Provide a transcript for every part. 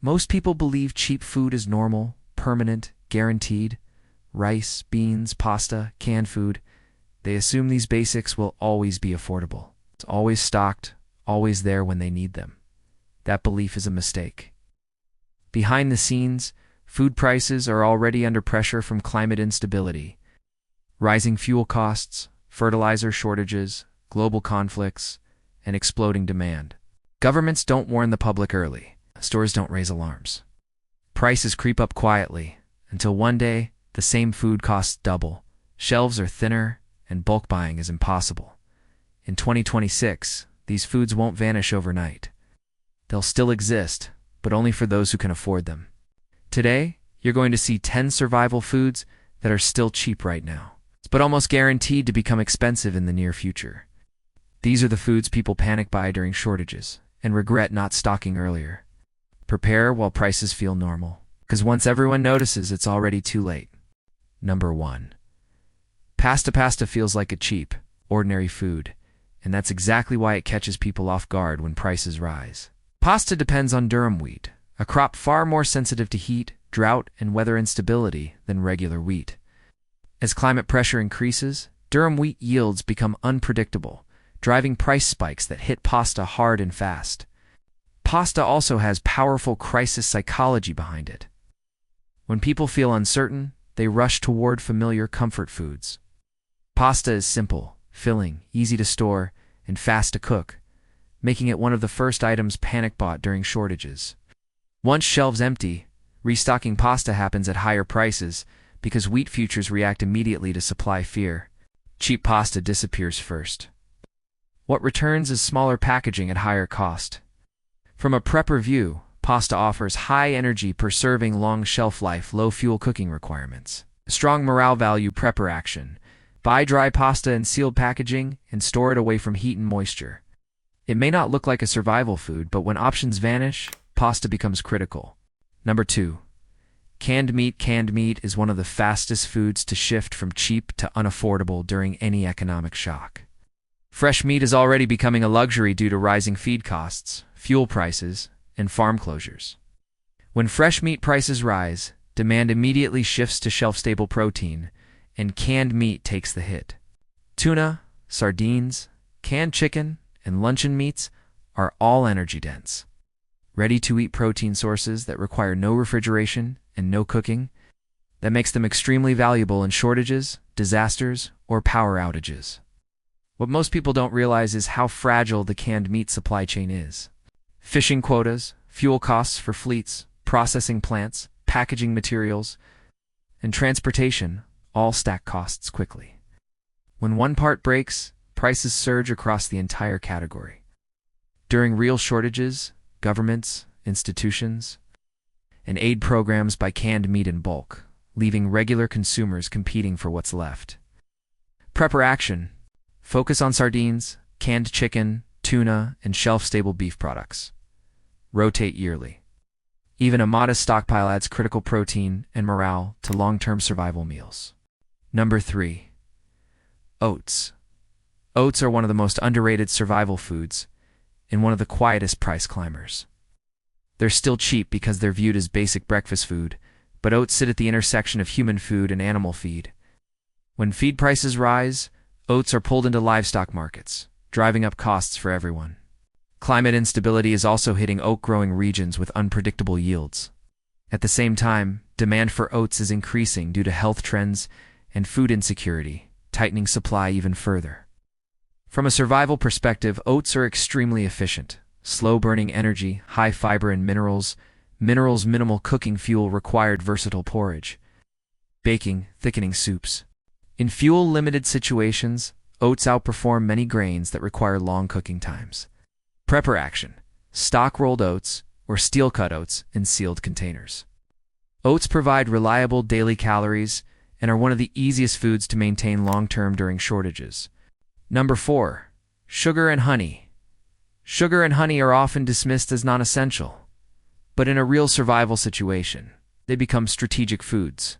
Most people believe cheap food is normal, permanent, guaranteed. Rice, beans, pasta, canned food. They assume these basics will always be affordable. It's always stocked, always there when they need them. That belief is a mistake. Behind the scenes, food prices are already under pressure from climate instability. Rising fuel costs, fertilizer shortages, global conflicts, and exploding demand. Governments don't warn the public early. Stores don't raise alarms. Prices creep up quietly, until one day, the same food costs double. Shelves are thinner, and bulk buying is impossible. In 2026, these foods won't vanish overnight. They'll still exist, but only for those who can afford them. Today, you're going to see 10 survival foods that are still cheap right now, but almost guaranteed to become expensive in the near future. These are the foods people panic buy during shortages and regret not stocking earlier. Prepare while prices feel normal, because once everyone notices, it's already too late. Number 1. Pasta. Pasta feels like a cheap, ordinary food, and that's exactly why it catches people off guard when prices rise. Pasta depends on durum wheat, a crop far more sensitive to heat, drought, and weather instability than regular wheat. As climate pressure increases, durum wheat yields become unpredictable, driving price spikes that hit pasta hard and fast. Pasta also has powerful crisis psychology behind it. When people feel uncertain, they rush toward familiar comfort foods. Pasta is simple, filling, easy to store, and fast to cook, making it one of the first items panic bought during shortages. Once shelves empty, restocking pasta happens at higher prices because wheat futures react immediately to supply fear. Cheap pasta disappears first. What returns is smaller packaging at higher cost. From a prepper view, pasta offers high energy per serving, long shelf life, low fuel cooking requirements. Strong morale value. Prepper action. Buy dry pasta in sealed packaging and store it away from heat and moisture. It may not look like a survival food, but when options vanish, pasta becomes critical. Number 2. Canned meat. Canned meat is one of the fastest foods to shift from cheap to unaffordable during any economic shock. Fresh meat is already becoming a luxury due to rising feed costs, fuel prices, and farm closures. When fresh meat prices rise, demand immediately shifts to shelf-stable protein, and canned meat takes the hit. Tuna, sardines, canned chicken, and luncheon meats are all energy-dense, ready-to-eat protein sources that require no refrigeration and no cooking. That makes them extremely valuable in shortages, disasters, or power outages. What most people don't realize is how fragile the canned meat supply chain is. Fishing quotas, fuel costs for fleets, processing plants, packaging materials, and transportation all stack costs quickly. When one part breaks, prices surge across the entire category. During real shortages, governments, institutions, and aid programs buy canned meat in bulk, leaving regular consumers competing for what's left. Prepper action. Focus on sardines, canned chicken, tuna, and shelf-stable beef products. Rotate yearly. Even a modest stockpile adds critical protein and morale to long-term survival meals. Number 3. Oats. Oats are one of the most underrated survival foods and one of the quietest price climbers. They're still cheap because they're viewed as basic breakfast food, but oats sit at the intersection of human food and animal feed. When feed prices rise, oats are pulled into livestock markets, driving up costs for everyone. Climate instability is also hitting oat-growing regions with unpredictable yields. At the same time, demand for oats is increasing due to health trends and food insecurity, tightening supply even further. From a survival perspective, oats are extremely efficient. Slow-burning energy, high fiber and minerals, minimal cooking fuel required, versatile porridge, baking, thickening soups. In fuel-limited situations, oats outperform many grains that require long cooking times. Prepper action. Stock rolled oats or steel-cut oats in sealed containers. Oats provide reliable daily calories and are one of the easiest foods to maintain long-term during shortages. Number 4. Sugar and honey. Sugar and honey are often dismissed as non-essential, but in a real survival situation, they become strategic foods.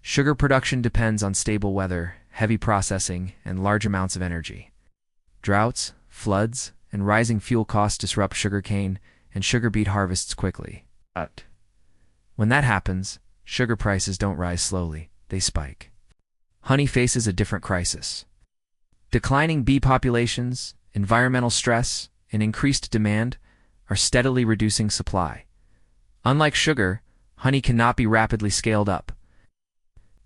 Sugar production depends on stable weather, heavy processing, and large amounts of energy. Droughts, floods, and rising fuel costs disrupt sugarcane and sugar beet harvests quickly. But when that happens, sugar prices don't rise slowly, they spike. Honey faces a different crisis. Declining bee populations, environmental stress, and increased demand are steadily reducing supply. Unlike sugar, honey cannot be rapidly scaled up.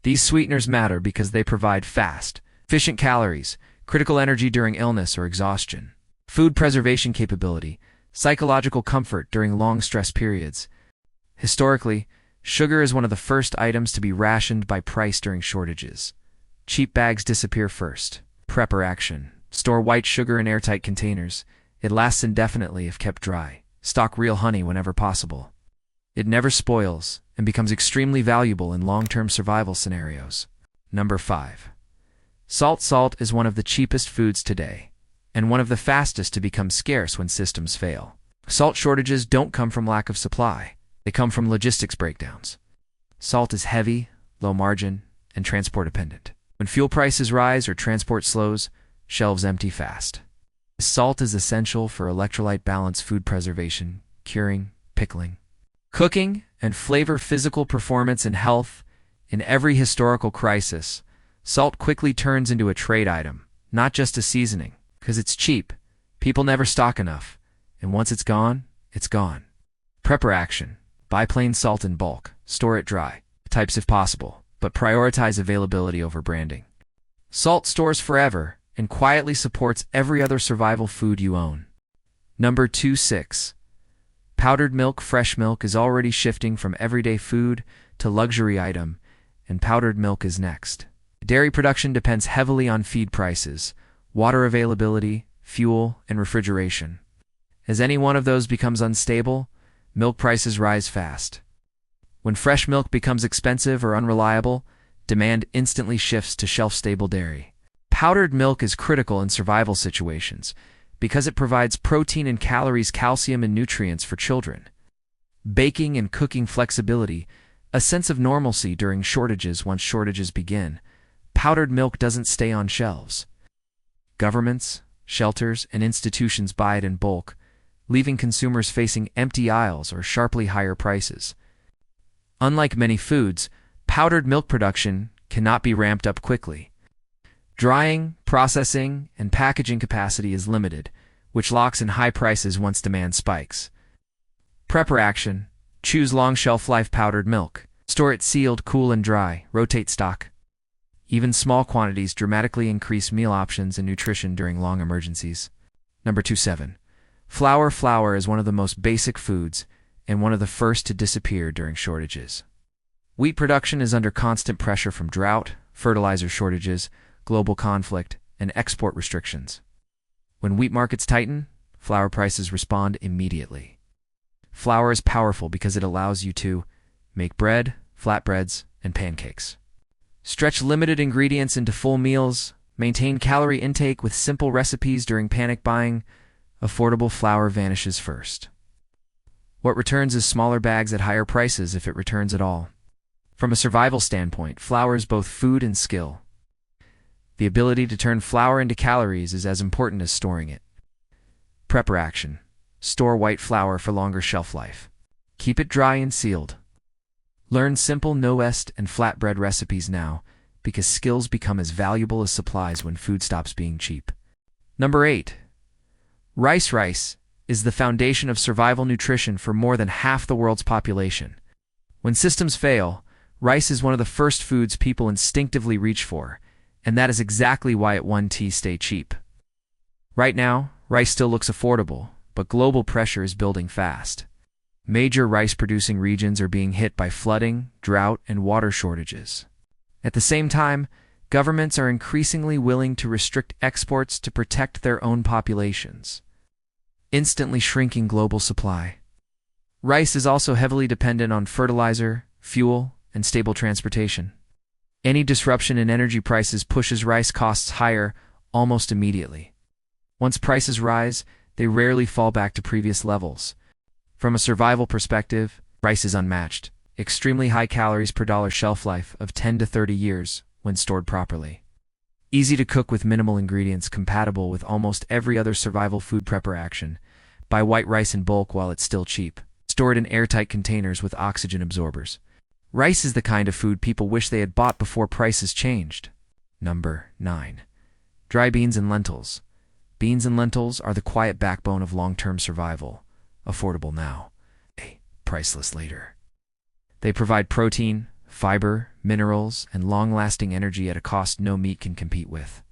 These sweeteners matter because they provide fast, efficient calories, critical energy during illness or exhaustion, food preservation capability, psychological comfort during long stress periods. Historically, sugar is one of the first items to be rationed by price during shortages. Cheap bags disappear first. Prepper action. Store white sugar in airtight containers. It lasts indefinitely if kept dry. Stock real honey whenever possible. It never spoils and becomes extremely valuable in long-term survival scenarios. Number 5. Salt. Salt is one of the cheapest foods today, and one of the fastest to become scarce when systems fail. Salt shortages don't come from lack of supply. They come from logistics breakdowns. Salt is heavy, low margin, and transport dependent. When fuel prices rise or transport slows, shelves empty fast. Salt is essential for electrolyte balance, food preservation, curing, pickling, cooking, and flavor, physical performance, and health. In every historical crisis, salt quickly turns into a trade item, not just a seasoning. Because it's cheap, people never stock enough, and once it's gone, it's gone. Prepper action. Buy plain salt in bulk, store it dry, types if possible, but prioritize availability over branding. Salt stores forever and quietly supports every other survival food you own. Number 26. Powdered milk. Fresh milk is already shifting from everyday food to luxury item, and powdered milk is next. Dairy production depends heavily on feed prices, water availability, fuel, and refrigeration. As any one of those becomes unstable, milk prices rise fast. When fresh milk becomes expensive or unreliable, demand instantly shifts to shelf-stable dairy. Powdered milk is critical in survival situations because it provides protein and calories, calcium and nutrients for children. Baking and cooking flexibility, a sense of normalcy during shortages. Once shortages begin, powdered milk doesn't stay on shelves. Governments, shelters, and institutions buy it in bulk, leaving consumers facing empty aisles or sharply higher prices. Unlike many foods, powdered milk production cannot be ramped up quickly. Drying, processing, and packaging capacity is limited, which locks in high prices once demand spikes. Prepper action. Choose long shelf life powdered milk. Store it sealed, cool, and dry. Rotate stock. Even small quantities dramatically increase meal options and nutrition during long emergencies. Number 27. Flour. Flour is one of the most basic foods and one of the first to disappear during shortages. Wheat production is under constant pressure from drought, fertilizer shortages, global conflict, and export restrictions. When wheat markets tighten, flour prices respond immediately. Flour is powerful because it allows you to make bread, flatbreads, and pancakes. Stretch limited ingredients into full meals, maintain calorie intake with simple recipes during panic buying. Affordable flour vanishes first. What returns is smaller bags at higher prices if it returns at all. From a survival standpoint, flour is both food and skill. The ability to turn flour into calories is as important as storing it. Prepper action. Store white flour for longer shelf life. Keep it dry and sealed. Learn simple no-est and flatbread recipes now, because skills become as valuable as supplies when food stops being cheap. Number 8. Rice. Rice is the foundation of survival nutrition for more than half the world's population. When systems fail, rice is one of the first foods people instinctively reach for, and that is exactly why it won stay cheap. Right now, rice still looks affordable, but global pressure is building fast. Major rice-producing regions are being hit by flooding, drought, and water shortages. At the same time, governments are increasingly willing to restrict exports to protect their own populations, instantly shrinking global supply. Rice is also heavily dependent on fertilizer, fuel, and stable transportation. Any disruption in energy prices pushes rice costs higher almost immediately. Once prices rise, they rarely fall back to previous levels. From a survival perspective, rice is unmatched. Extremely high calories per dollar shelf life of 10 to 30 years when stored properly. Easy to cook with minimal ingredients, compatible with almost every other survival food. Prepper action. Buy white rice in bulk while it's still cheap. stored in airtight containers with oxygen absorbers. Rice is the kind of food people wish they had bought before prices changed. Number 9. Dry beans and lentils. Beans and lentils are the quiet backbone of long-term survival. Affordable now, priceless later. They provide protein, fiber, minerals, and long-lasting energy at a cost no meat can compete with.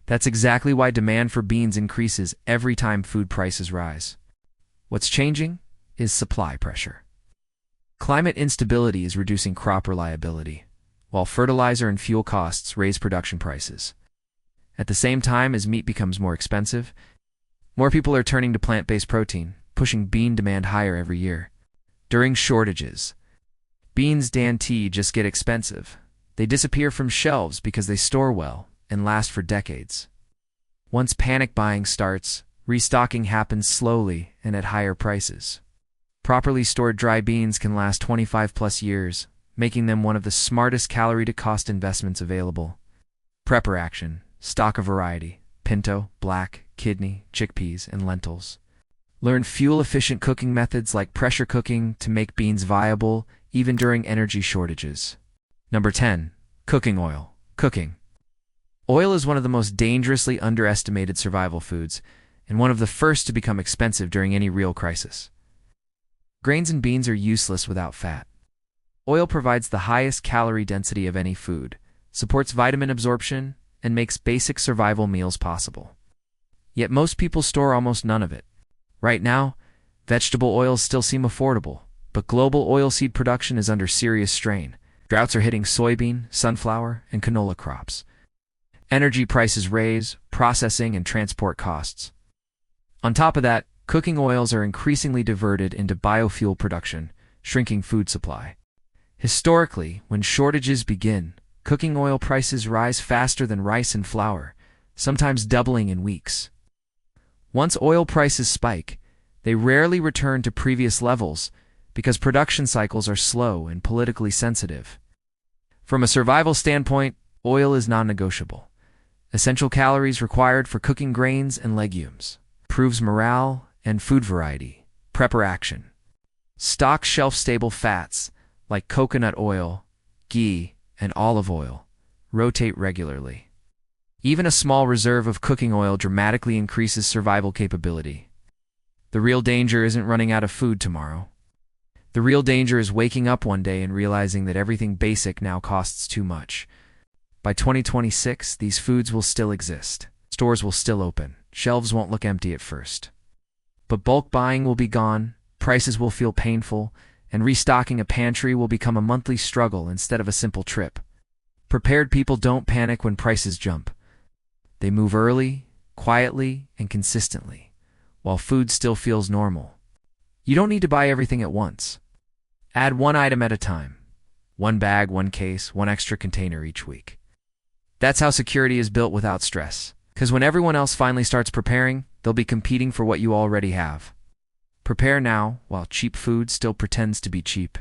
That's exactly why demand for beans increases every time food prices rise. What's changing is supply pressure. Climate instability is reducing crop reliability, while fertilizer and fuel costs raise production prices. At the same time as meat becomes more expensive, more people are turning to plant-based protein, pushing bean demand higher every year. During shortages, beans dainty just get expensive. They disappear from shelves because they store well and last for decades. Once panic buying starts, restocking happens slowly and at higher prices. Properly stored dry beans can last 25+ years, making them one of the smartest calorie-to-cost investments available. Prepper action. Stock a variety: pinto, black, kidney, chickpeas, and lentils. Learn fuel-efficient cooking methods like pressure cooking to make beans viable even during energy shortages. Number 10. Cooking oil. Cooking. Oil is one of the most dangerously underestimated survival foods and one of the first to become expensive during any real crisis. Grains and beans are useless without fat. Oil provides the highest calorie density of any food, supports vitamin absorption, and makes basic survival meals possible. Yet most people store almost none of it. Right now, vegetable oils still seem affordable, but global oilseed production is under serious strain. Droughts are hitting soybean, sunflower, and canola crops. Energy prices raise, processing and transport costs. On top of that, cooking oils are increasingly diverted into biofuel production, shrinking food supply. Historically, when shortages begin, cooking oil prices rise faster than rice and flour, sometimes doubling in weeks. Once oil prices spike, they rarely return to previous levels because production cycles are slow and politically sensitive. From a survival standpoint, oil is non-negotiable. Essential calories required for cooking grains and legumes. Improves morale and food variety. Prepper action. Stock shelf-stable fats like coconut oil, ghee, and olive oil. Rotate regularly. Even a small reserve of cooking oil dramatically increases survival capability. The real danger isn't running out of food tomorrow. The real danger is waking up one day and realizing that everything basic now costs too much. By 2026, these foods will still exist. Stores will still open. Shelves won't look empty at first. But bulk buying will be gone, prices will feel painful, and restocking a pantry will become a monthly struggle instead of a simple trip. Prepared people don't panic when prices jump. They move early, quietly, and consistently, while food still feels normal. You don't need to buy everything at once. Add one item at a time. One bag, one case, one extra container each week. That's how security is built without stress. Because when everyone else finally starts preparing, they'll be competing for what you already have. Prepare now, while cheap food still pretends to be cheap.